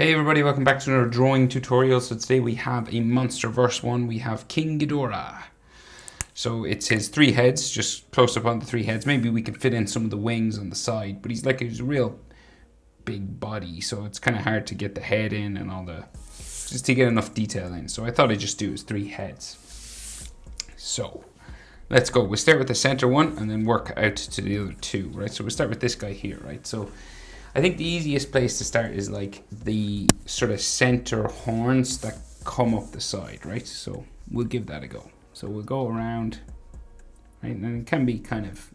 Hey everybody, welcome back to another drawing tutorial. So today we have a Monsterverse one. We have King Ghidorah. So it's his three heads, just close up on the three heads. Maybe we can fit in some of the wings on the side, but he's a real big body, so it's kind of hard to get the head in and all the, just to get enough detail in. So I thought I'd just do his three heads. So let's go. We'll start with the center one and then work out to the other two, right? So we'll start with this guy here, right? So I think the easiest place to start is like the sort of center horns that come up the side, right? So we'll give that a go. So we'll go around, right? And it can be kind of,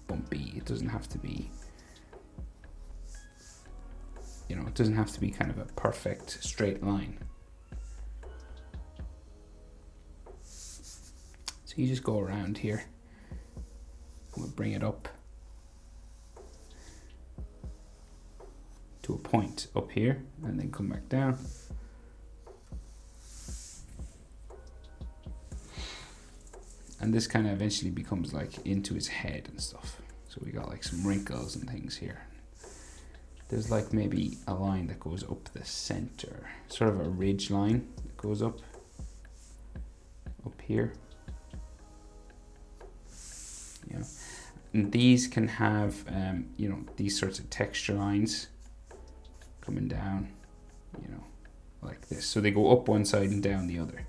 bumpy. It doesn't have to be, it doesn't have to be kind of a perfect straight line. So you just go around here. We'll bring it up to a point up here and then come back down. And this kind of eventually becomes like into his head and stuff. So we got like some wrinkles and things here. There's like maybe a line that goes up the center, sort of a ridge line that goes up here. Yeah. And these can have, these sorts of texture lines coming down, like this. So they go up one side and down the other.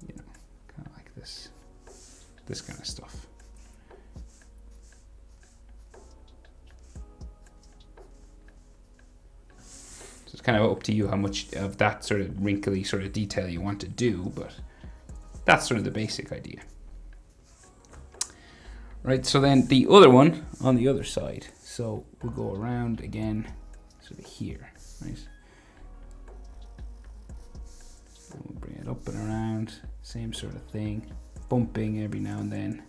Kind of like this kind of stuff. So it's kind of up to you how much of that sort of wrinkly sort of detail you want to do, but that's sort of the basic idea. Right, so then the other one on the other side. So we'll go around again, sort of here, right? And we'll bring it up and around, same sort of thing, bumping every now and then.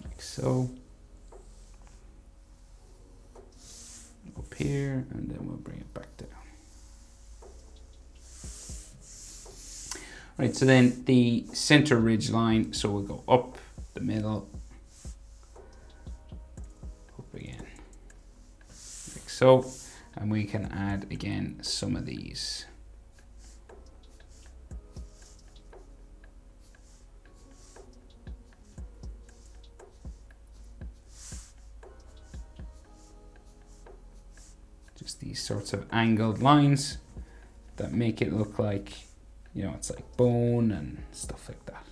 Like so. Up here, and then we'll bring it back down. Right, so then the center ridge line, so we'll go up the middle, up again, like so, and we can add again some of these. Just these sorts of angled lines that make it look like, it's like bone and stuff like that.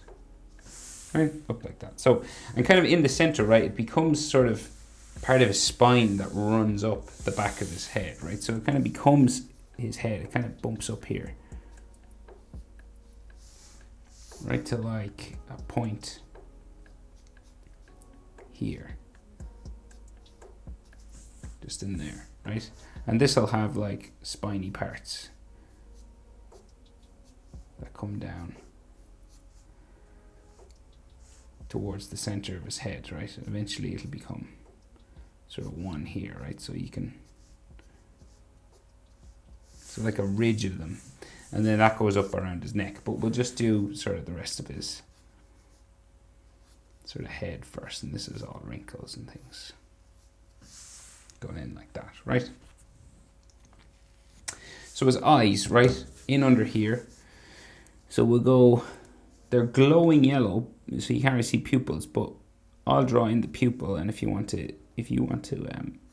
Right, up like that. So, and kind of in the center, right, it becomes sort of part of his spine that runs up the back of his head, right? So it kind of becomes his head. It kind of bumps up here, right, to like a point here, just in there, right? And this will have like spiny parts that come down towards the center of his head, right? And eventually it'll become sort of one here, right? So you can, so like a ridge of them. And then that goes up around his neck. But we'll just do sort of the rest of his sort of head first. And this is all wrinkles and things going in like that, right? So his eyes, right, in under here. So we'll go, they're glowing yellow, so you can't really see pupils, but I'll draw in the pupil, and if you want to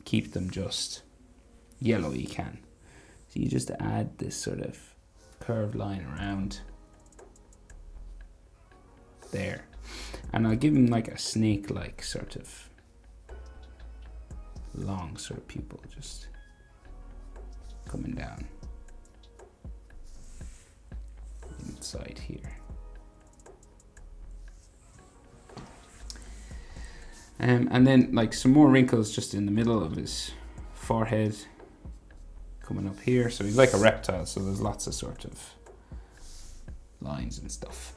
keep them just yellow, you can. So you just add this sort of curved line around there. And I'll give him like a snake-like sort of long sort of pupil, just coming down inside here. And then like some more wrinkles just in the middle of his forehead coming up here. So he's like a reptile, so there's lots of sort of lines and stuff.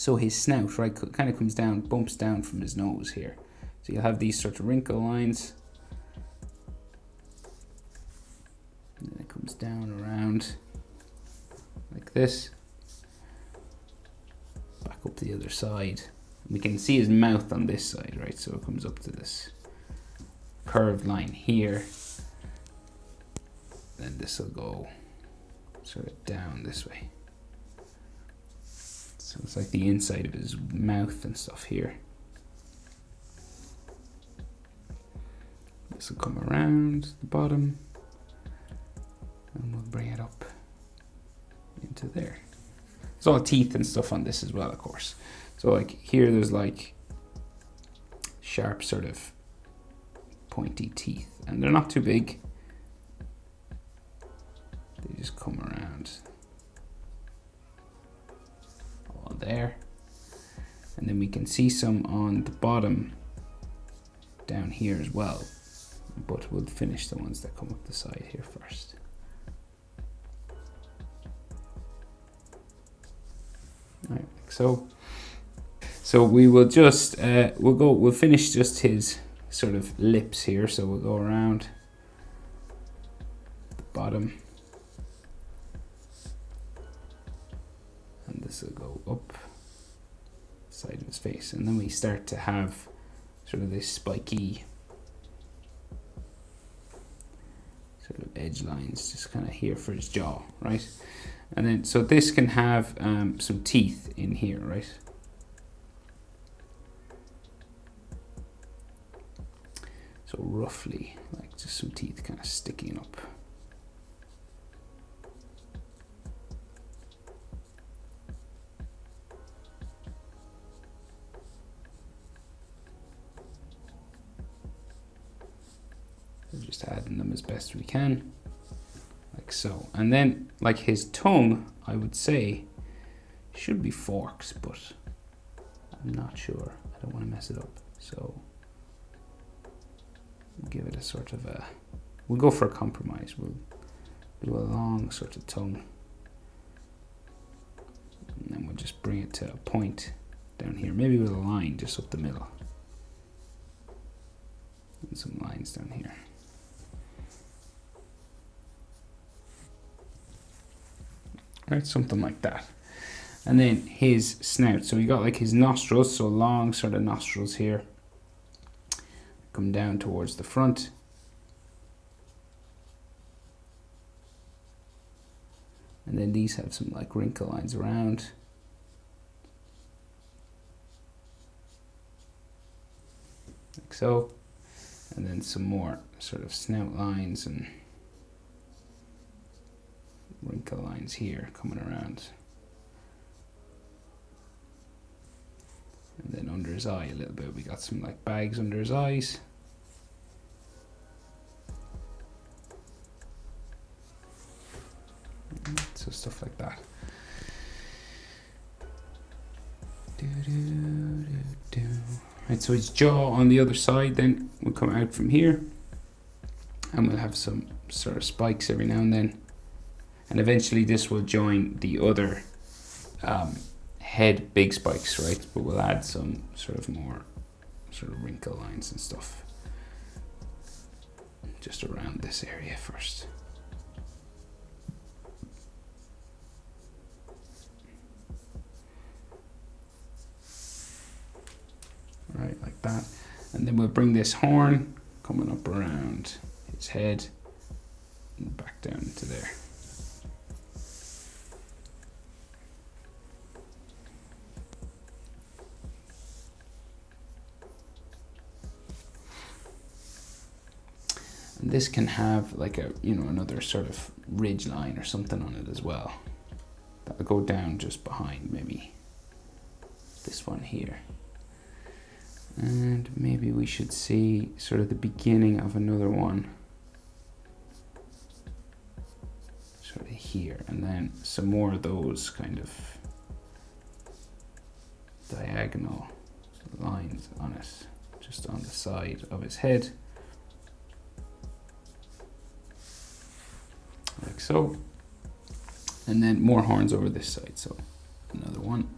So his snout, right, kind of comes down, bumps down from his nose here. So you'll have these sort of wrinkle lines. And then it comes down around like this. Back up the other side. We can see his mouth on this side, right? So it comes up to this curved line here. Then this will go sort of down this way. So it's like the inside of his mouth and stuff here. This will come around the bottom and we'll bring it up into there. There's all teeth and stuff on this as well, of course. So like here there's like sharp sort of pointy teeth, and they're not too big. They just come around all there. And then we can see some on the bottom down here as well. But we'll finish the ones that come up the side here first. Right, like so. So we will just we'll finish just his sort of lips here. So we'll go around the bottom, and this will go up the side of his face, and then we start to have sort of this spiky sort of edge lines just kind of here for his jaw, right? And then so this can have some teeth in here, right? So roughly, like just some teeth kind of sticking up. We're just adding them as best we can, like so. And then, like his tongue, I would say, should be forks, but I'm not sure. I don't want to mess it up. So give it a sort of a, we'll go for a compromise. We'll do a long sort of tongue, and then we'll just bring it to a point down here, maybe with a line just up the middle, and some lines down here. Right, something like that. And then his snout, so we got like his nostrils, so long sort of nostrils here, come down towards the front. And then these have some like wrinkle lines around. Like so. And then some more sort of snout lines and wrinkle lines here coming around. And then under his eye a little bit, we got some like bags under his eyes. So stuff like that. Right, so his jaw on the other side then will come out from here, and we'll have some sort of spikes every now and then. And eventually this will join the other head big spikes, right? But we'll add some sort of more sort of wrinkle lines and stuff just around this area first. Right, like that. And then we'll bring this horn coming up around his head and back down into there. And this can have like a, you know, another sort of ridge line or something on it as well. That'll go down just behind maybe this one here. And maybe we should see sort of the beginning of another one sort of here, and then some more of those kind of diagonal lines on it, just on the side of his head, like so. And then more horns over this side, so another one.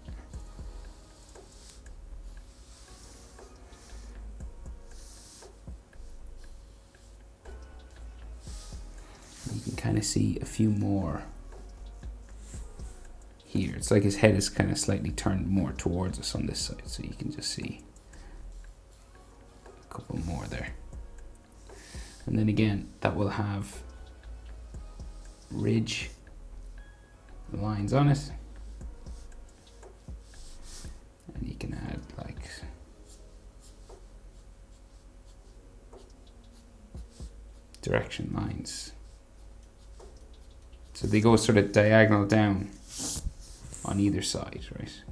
see a few more here. It's like his head is kind of slightly turned more towards us on this side, so you can just see a couple more there. And then again, that will have ridge lines on it. And you can add like direction lines. So they go sort of diagonal down on either side, right?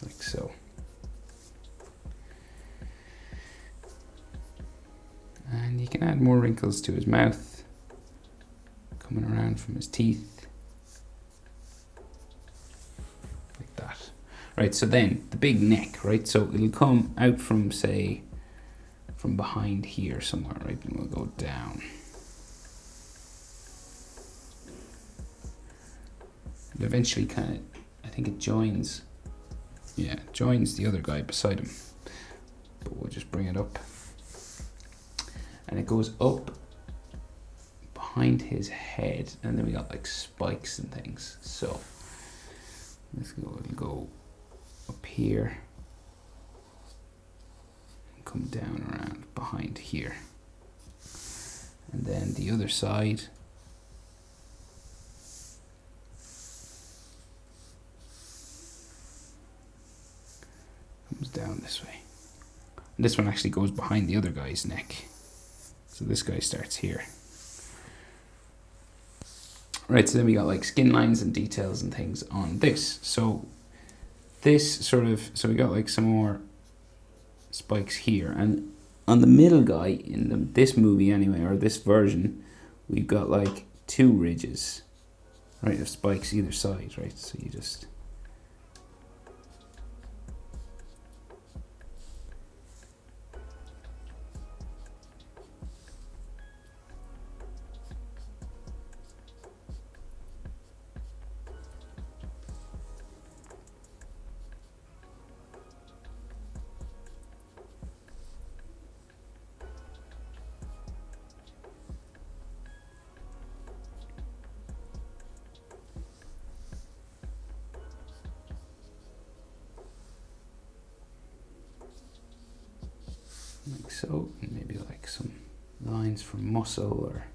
Like so. And you can add more wrinkles to his mouth, coming around from his teeth. Like that. Right, so then the big neck, right? So it'll come out from, say, from behind here somewhere, right? And we'll go down. And eventually kind of, I think it joins, yeah, joins the other guy beside him. But we'll just bring it up. And it goes up behind his head, and then we got like spikes and things. So let's go, it'll go up here and come down around behind here. And then the other side comes down this way. And this one actually goes behind the other guy's neck. So this guy starts here. Right, so then we got like skin lines and details and things on this. So this sort of, so we got like some more spikes here. And on the middle guy, in this movie anyway, or this version, we've got like 2 ridges, right, of spikes either side, right? So you just... like so, and maybe like some lines from muscle or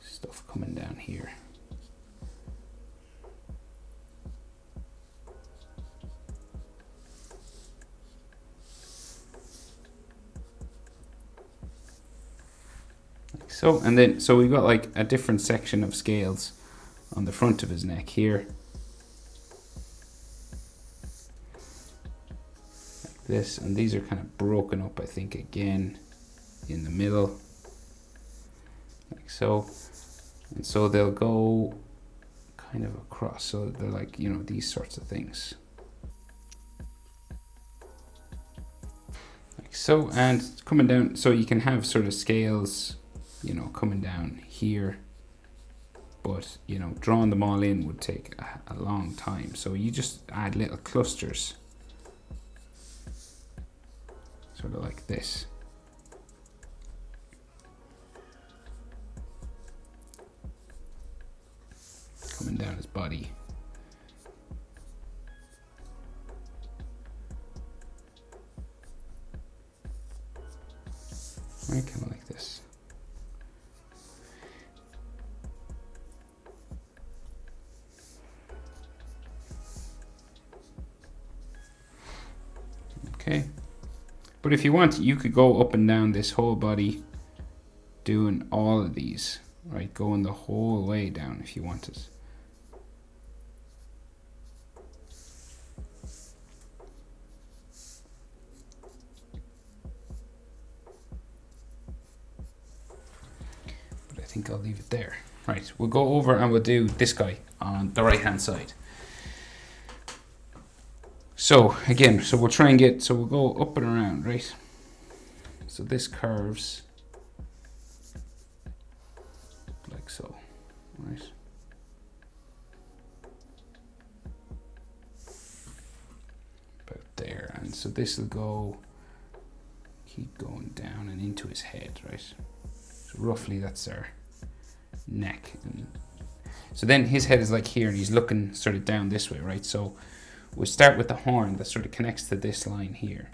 stuff coming down here. Like so, and then so we've got like a different section of scales on the front of his neck here. This, and these are kind of broken up, I think, again in the middle, like so. And so they'll go kind of across, so they're like, you know, these sorts of things, like so. And coming down, so you can have sort of scales, you know, coming down here, but you know, drawing them all in would take a long time, so you just add little clusters sort of like this. Coming down his body. Right, kind of like this. Okay. But if you want, you could go up and down this whole body doing all of these, right? Going the whole way down if you wanted. But I think I'll leave it there. Right, we'll go over and we'll do this guy on the right hand side. So again, so we'll try and get, so we'll go up and around, right? So this curves like so. right? About there, and so this will go, keep going down and into his head, right? So roughly that's our neck. And so then his head is like here, and he's looking sort of down this way, right? So we'll start with the horn that sort of connects to this line here.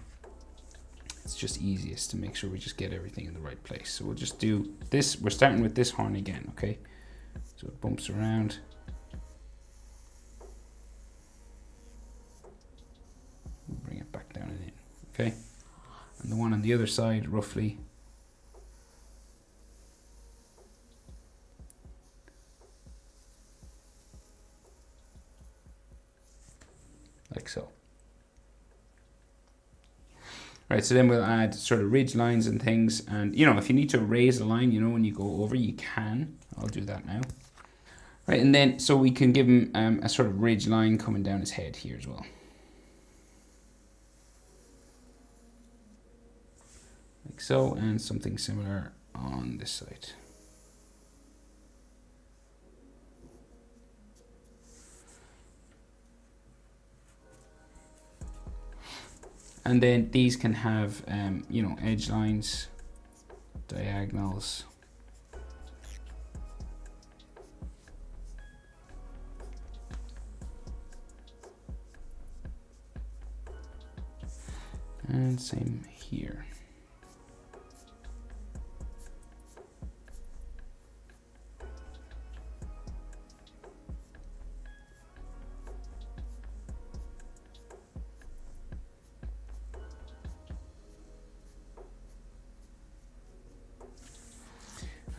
It's just easiest to make sure we just get everything in the right place. So we'll just do this. We're starting with this horn again, okay? So it bumps around. We'll bring it back down and in, okay? And the one on the other side, roughly. Like so. Right, so then we'll add sort of ridge lines and things. And, you know, if you need to erase a line, you know, when you go over, you can. I'll do that now. Right, and then, so we can give him a sort of ridge line coming down his head here as well. Like so, and something similar on this side. And then these can have, you know, edge lines, diagonals. And same here.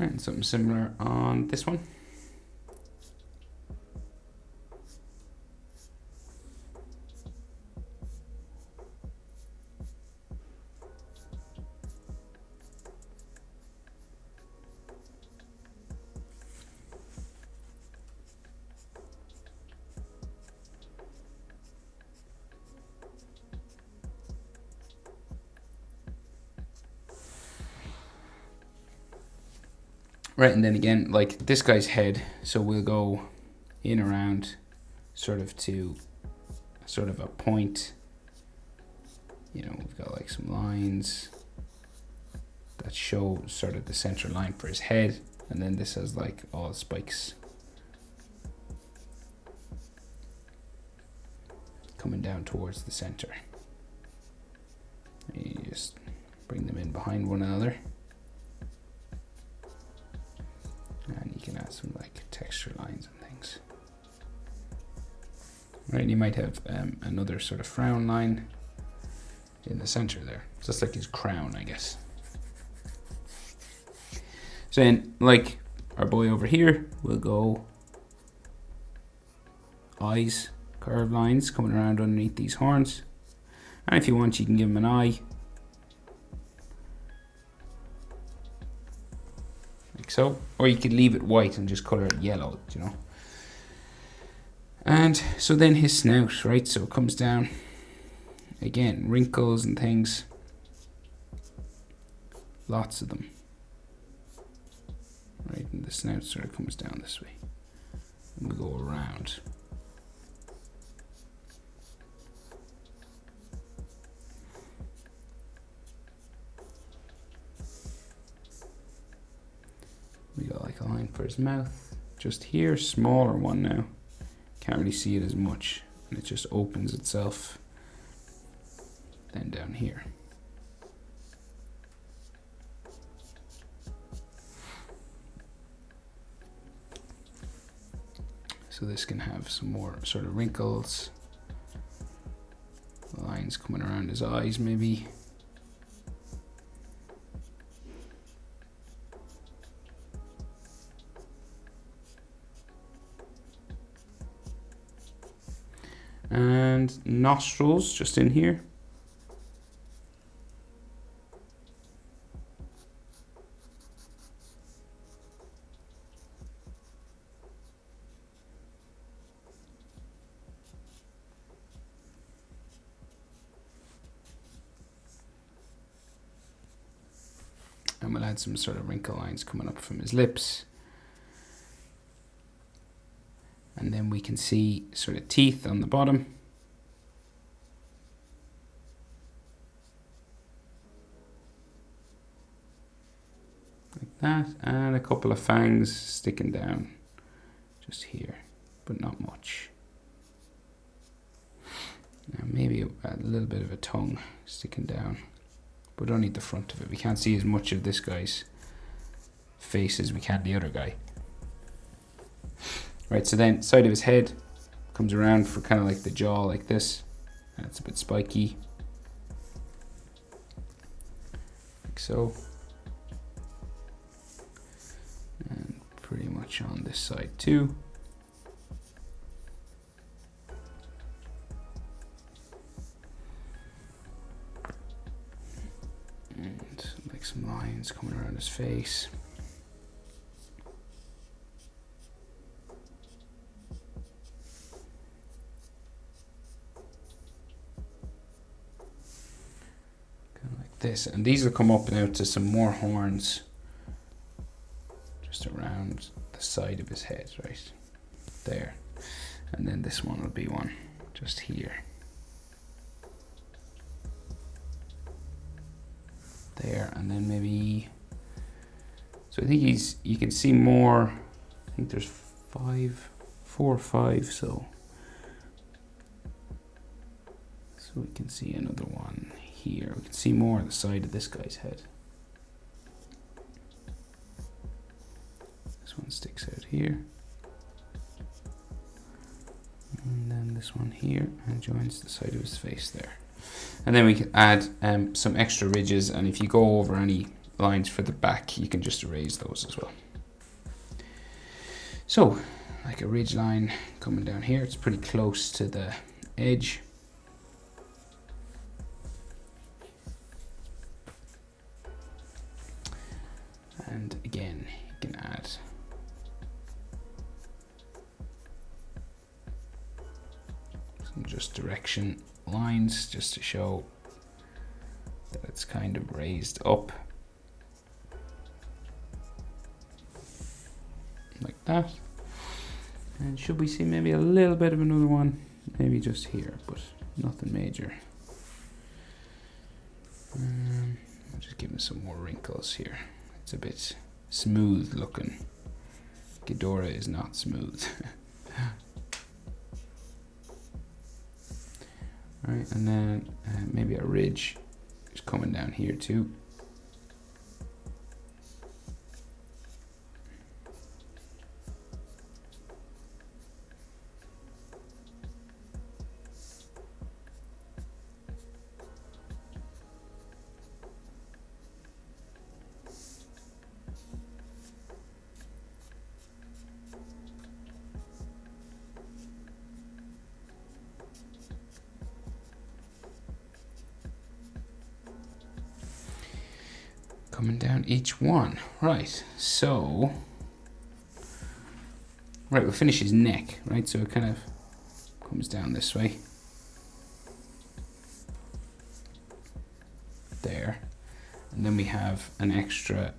And something similar on this one. Right, and then again, like this guy's head, so we'll go in around sort of to sort of a point. You know, we've got like some lines that show sort of the center line for his head, and then this has like all spikes coming down towards the center. You just bring them in behind one another. And you can add some like texture lines and things. Right, and you might have another sort of frown line in the center there, just like his crown, I guess. So then, like our boy over here, we'll go eyes, curved lines coming around underneath these horns. And if you want, you can give him an eye. Like so. Or you could leave it white and just color it yellow, you know. And so then his snout, right? So it comes down. Again, wrinkles and things. Lots of them. Right, and the snout sort of comes down this way. And we go around. We got like a line for his mouth. Just here, smaller one now. Can't really see it as much. And it just opens itself. Then down here. So this can have some more sort of wrinkles. Lines coming around his eyes maybe. And nostrils just in here. And we'll add some sort of wrinkle lines coming up from his lips. And then we can see sort of teeth on the bottom. Like that, and a couple of fangs sticking down just here, but not much. Now maybe a little bit of a tongue sticking down, but only the front of it. We can't see as much of this guy's face as we can the other guy. Right, so then side of his head comes around for kind of like the jaw like this, and it's a bit spiky, like so. And pretty much on this side too. And like some lines coming around his face. Kind of like this. And these will come up now to some more horns just around the side of his head, right there. And then this one will be one just here. There, and then maybe, so I think you can see more. I think there's 4 or 5, so we can see another one here. We can see more on the side of this guy's head. This one sticks out here, and then this one here, and joins the side of his face there. And then we can add some extra ridges, and if you go over any lines for the back, you can just erase those as well. So, like a ridge line coming down here, it's pretty close to the edge. And again, you can add some just direction lines just to show that it's kind of raised up like that. And should we see maybe a little bit of another one, maybe just here, but nothing major. I'll just give him some more wrinkles here. It's a bit smooth looking. Ghidorah is not smooth. Right, and then maybe a ridge is coming down here too. Coming down each one. Right, so we'll finish his neck, right? So it kind of comes down this way. There. And then we have an extra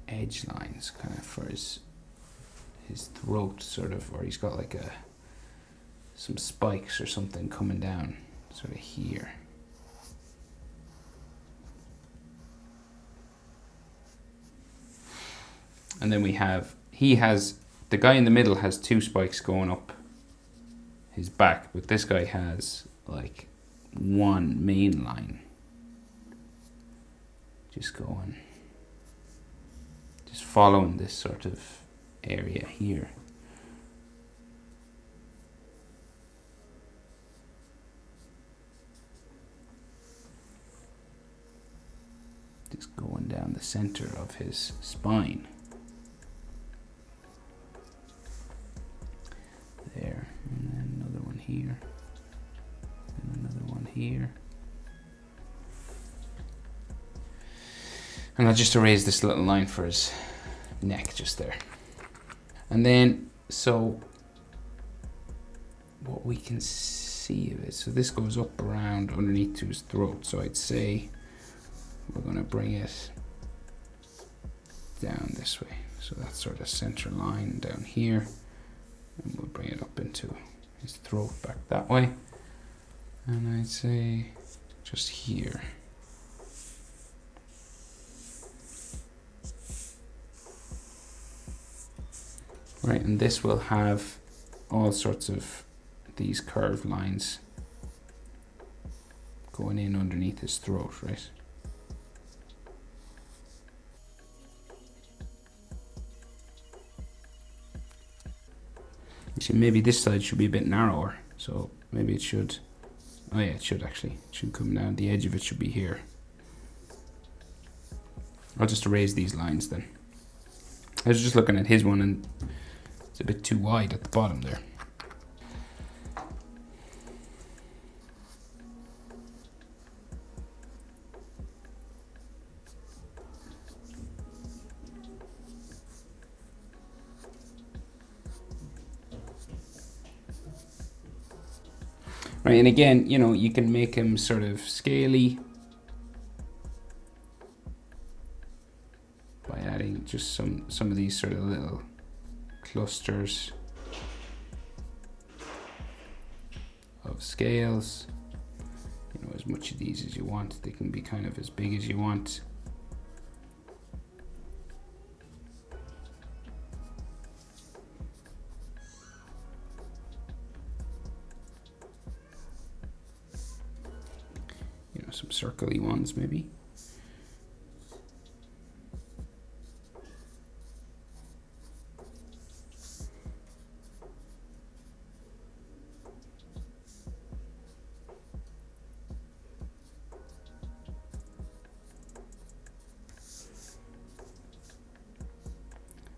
edge lines kind of for his throat, sort of, or he's got like some spikes or something coming down sort of here. And then we have, the guy in the middle has 2 spikes going up his back, but this guy has like 1 main line. Just following this sort of area here. Just going down the center of his spine. There, and then another one here, and another one here. And I'll just erase this little line for his neck just there. And then, so what we can see of it, so this goes up around underneath to his throat. So I'd say we're going to bring it down this way. So that sort of center line down here, and we'll bring it up into his throat back that way. And I'd say just here. Right, and this will have all sorts of these curved lines going in underneath his throat, right? You see, maybe this side should be a bit narrower, so maybe it should, oh yeah, it should actually, it should come down, the edge of it should be here. I'll just erase these lines then. I was just looking at his one and it's a bit too wide at the bottom there. Right, and again, you know, you can make him sort of scaly by adding just some of these sort of little clusters of scales. You know, as much of these as you want. They can be kind of as big as you want. You know, some circly ones maybe.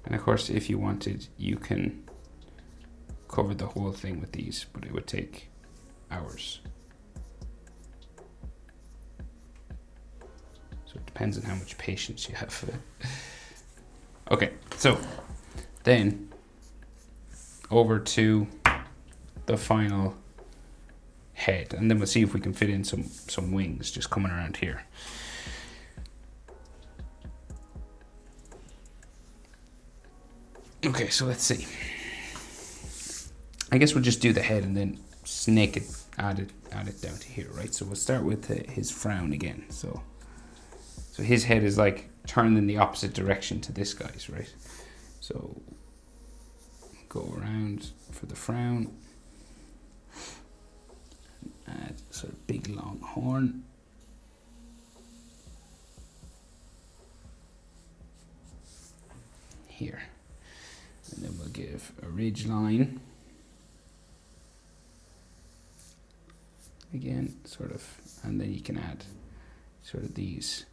And of course, if you wanted, you can cover the whole thing with these, but it would take hours. So it depends on how much patience you have. Okay, so then over to the final head, and then we'll see if we can fit in some wings just coming around here. Okay, so let's see. I guess we'll just do the head and then snake it, add it down to here, right? So we'll start with his frown again. So his head is like turned in the opposite direction to this guy's, right? So go around for the frown. Add a sort of big long horn. Here. And then we'll give a ridge line. Again, sort of, and then you can add sort of these.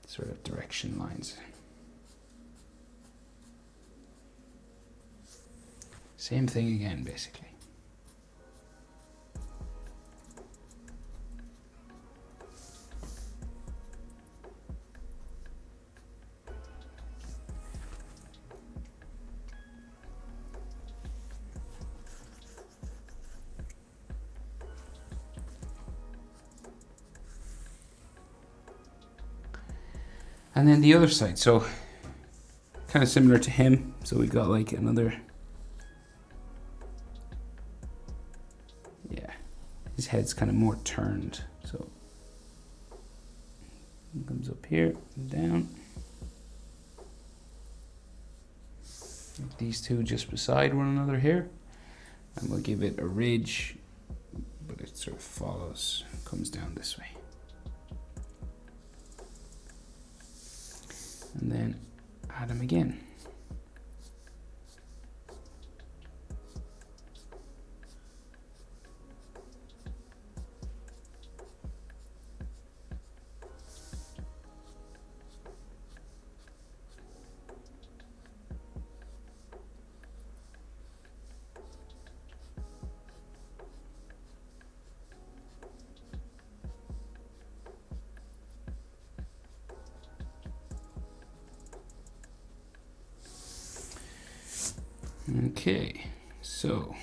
Sort of direction lines. Same thing again, basically. And then the other side, so kind of similar to him. So we got like another, yeah, his head's kind of more turned. So it comes up here and down. These two just beside one another here. And we'll give it a ridge, but it sort of follows, comes down this way. And then add them again. Okay, so,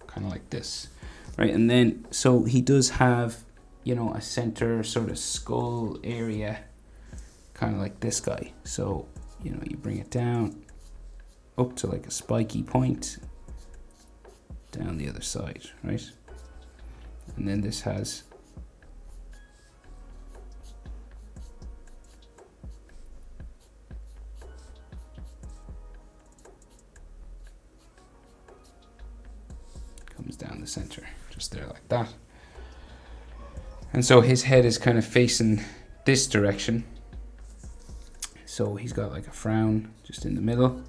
kind of like this, right? And then, so he does have, you know, a center sort of skull area, kind of like this guy. So, you know, you bring it down up to like a spiky point, down the other side, right? And then this has comes down the center, just there like that. And so his head is kind of facing this direction. So he's got like a frown just in the middle.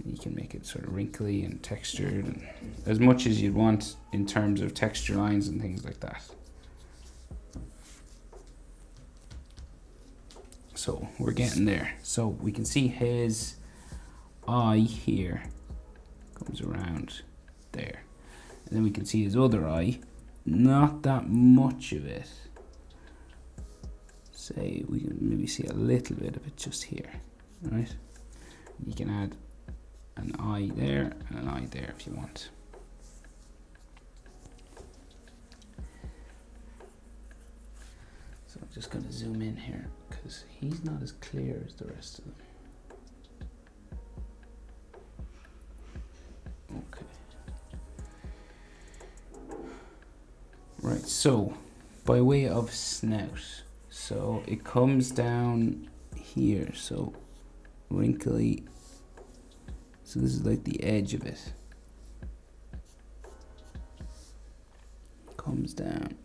You can make it sort of wrinkly and textured and as much as you'd want in terms of texture lines and things like that. So we're getting there. So we can see his eye here comes around there. And then we can see his other eye, not that much of it. Say we can maybe see a little bit of it just here, right? You can add an eye there and an eye there if you want. So I'm just going to zoom in here because he's not as clear as the rest of them. Okay. Right, so by way of snout, so it comes down here, so wrinkly. So this is like the edge of it. Comes down.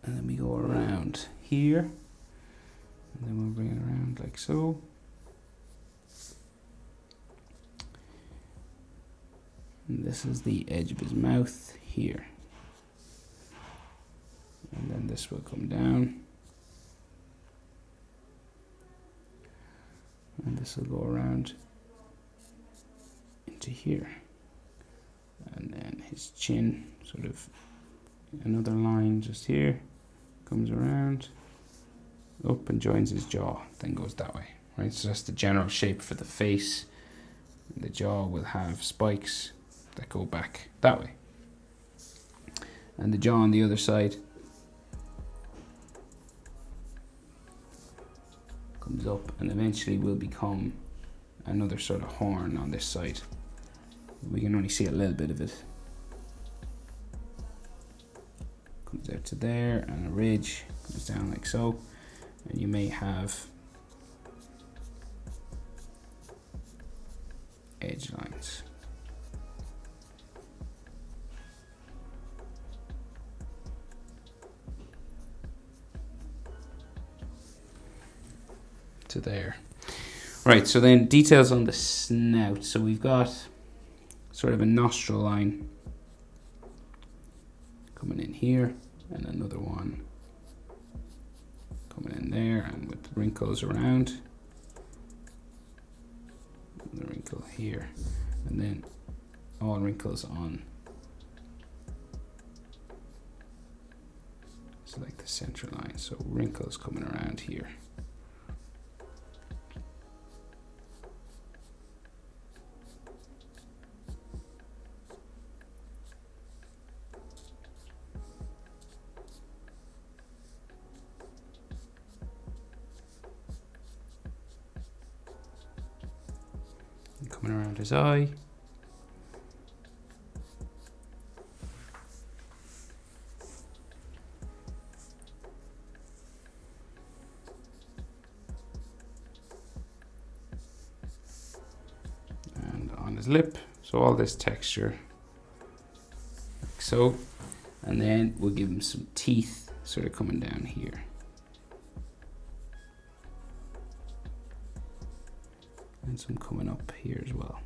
And then we go around here. And then we'll bring it around like so. And this is the edge of his mouth here. And then this will come down. And this will go around into here. And then his chin, sort of another line just here, comes around, up and joins his jaw, then goes that way, right? So that's the general shape for the face. The jaw will have spikes that go back that way. And the jaw on the other side comes up and eventually will become another sort of horn on this side. We can only see a little bit of it. Comes out to there and a ridge comes down like so. And you may have edge lines. To there. Right, so then details on the snout. So we've got sort of a nostril line coming in here and another one coming in there and with wrinkles around. The wrinkle here and then all wrinkles on. So like the center line, so wrinkles coming around here. Coming around his eye. And on his lip. So all this texture, like so. And then we'll give him some teeth sort of coming down here. And some coming up here as well.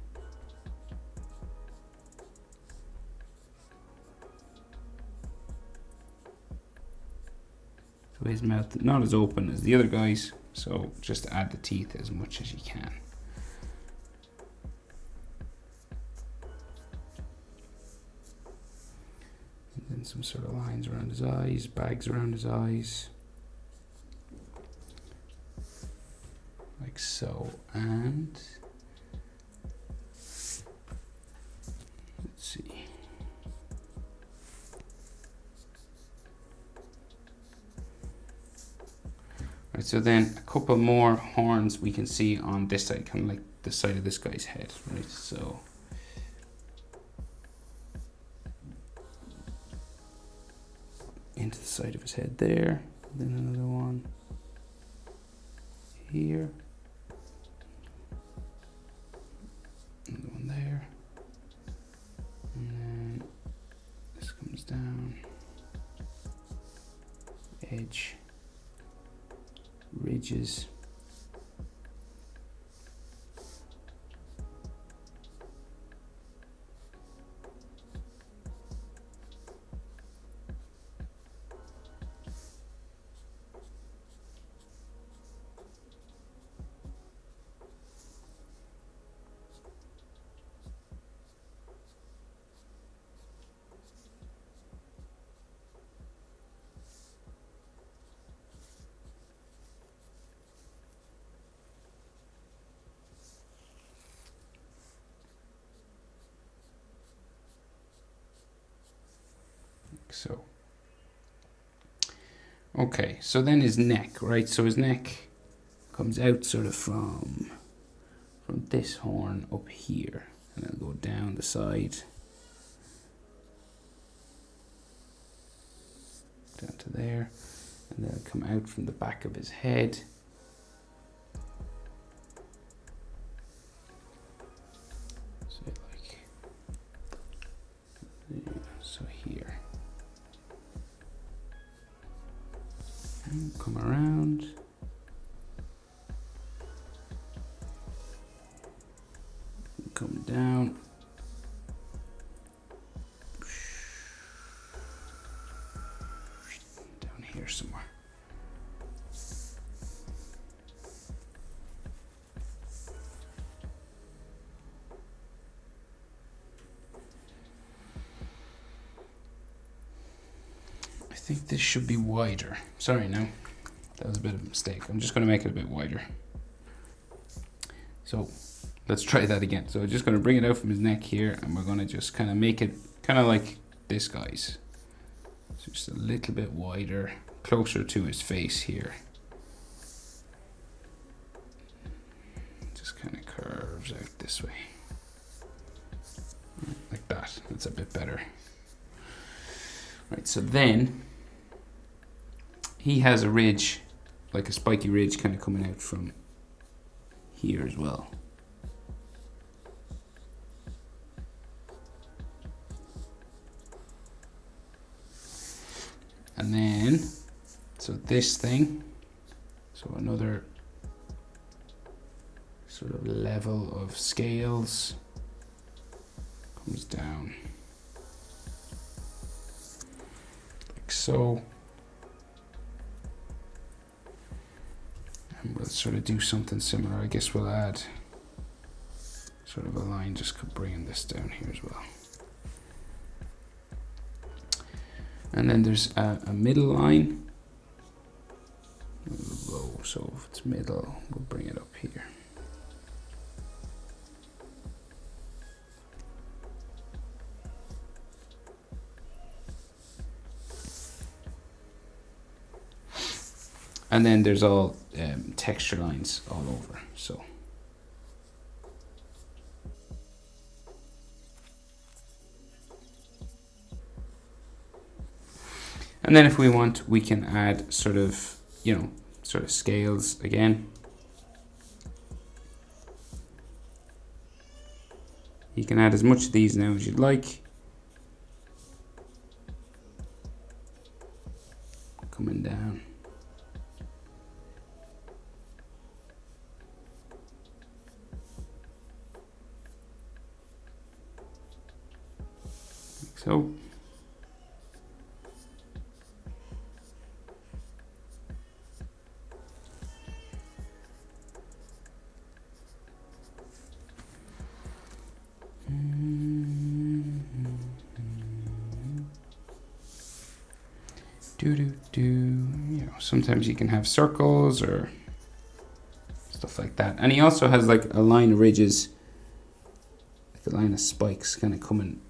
So his mouth not as open as the other guys, so just add the teeth as much as you can. And then some sort of lines around his eyes, bags around his eyes. Like so, and Let's see. Right, so then a couple more horns we can see on this side, kind of like the side of this guy's head, right? So into the side of his head there, then another one here, another one there, and then this comes down, edge, ridges, so. Okay, so then his neck, right? So his neck comes out sort of from this horn up here, and it'll go down the side, down to there, and then it'll come out from the back of his head. So like, yeah, so here. And come around. Come down. Down here somewhere. I think this should be wider. Sorry, no. That was a bit of a mistake. I'm just going to make it a bit wider. So let's try that again. So I'm just going to bring it out from his neck here, and we're going to just kind of make it kind of like this guy's. So just a little bit wider, closer to his face here. Just kind of curves out this way. Like that. That's a bit better. Right, so then he has a ridge, like a spiky ridge kind of coming out from here as well. And then, so this thing, so another sort of level of scales comes down, like so. And we'll sort of do something similar. I guess we'll add sort of a line, just bringing this down here as well. And then there's a middle line, low, so if it's middle, we'll bring it up here. And then there's all texture lines all over, so. And then if we want, we can add sort of, you know, sort of scales again. You can add as much of these now as you'd like. Coming down. Like so. You know, sometimes you can have circles or stuff like that. And he also has like a line of ridges, like a line of spikes kind of coming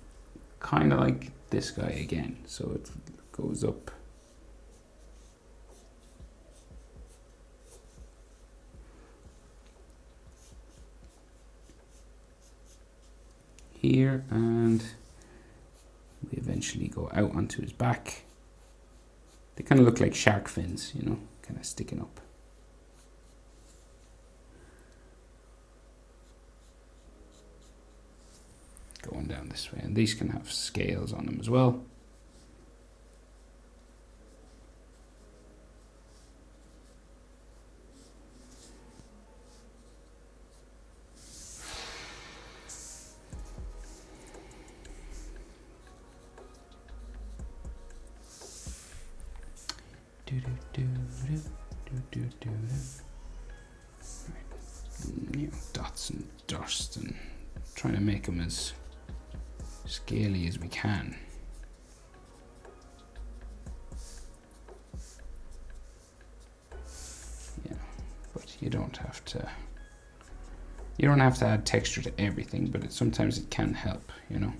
kind of like this guy again. So it goes up. Here, and we eventually go out onto his back. They kind of look like shark fins, you know, kind of sticking up. Going down this way, and these can have scales on them as well. You know, dots and dust, and trying to make them as scaly as we can. Yeah, but you don't have to. You don't have to add texture to everything, but sometimes it can help, you know.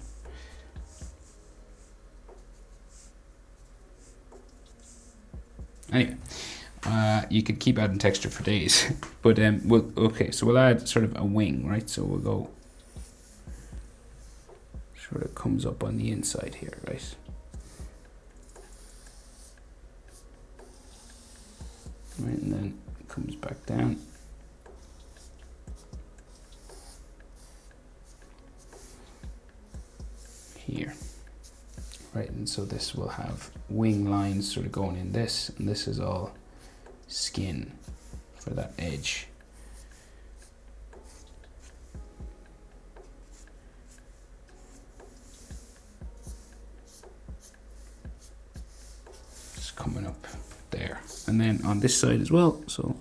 Anyway, you could keep adding texture for days, but we'll add sort of a wing, right? So we'll go, sort of comes up on the inside here, right? Right, and then it comes back down. Here. Right, and so this will have wing lines sort of going in this, and this is all skin for that edge. Just coming up there. And then on this side as well, so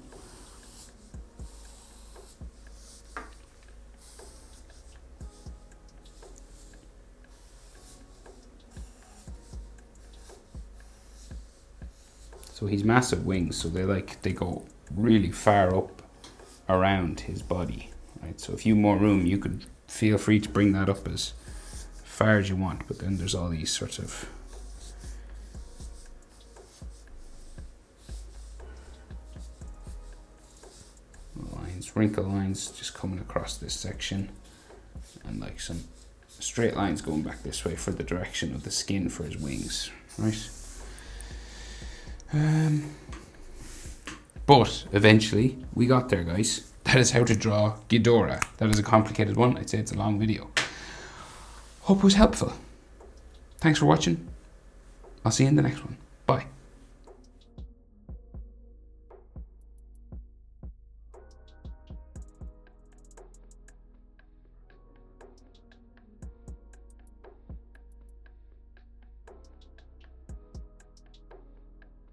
he's massive wings, so they go really far up around his body, right? So if you have more room, you could feel free to bring that up as far as you want, but then there's all these sorts of lines, wrinkle lines just coming across this section, and like some straight lines going back this way for the direction of the skin for his wings, right? But eventually we got there, guys. That is how to draw Ghidorah. That is a complicated one. I'd say it's a long video. Hope it was helpful. Thanks for watching. I'll see you in the next one.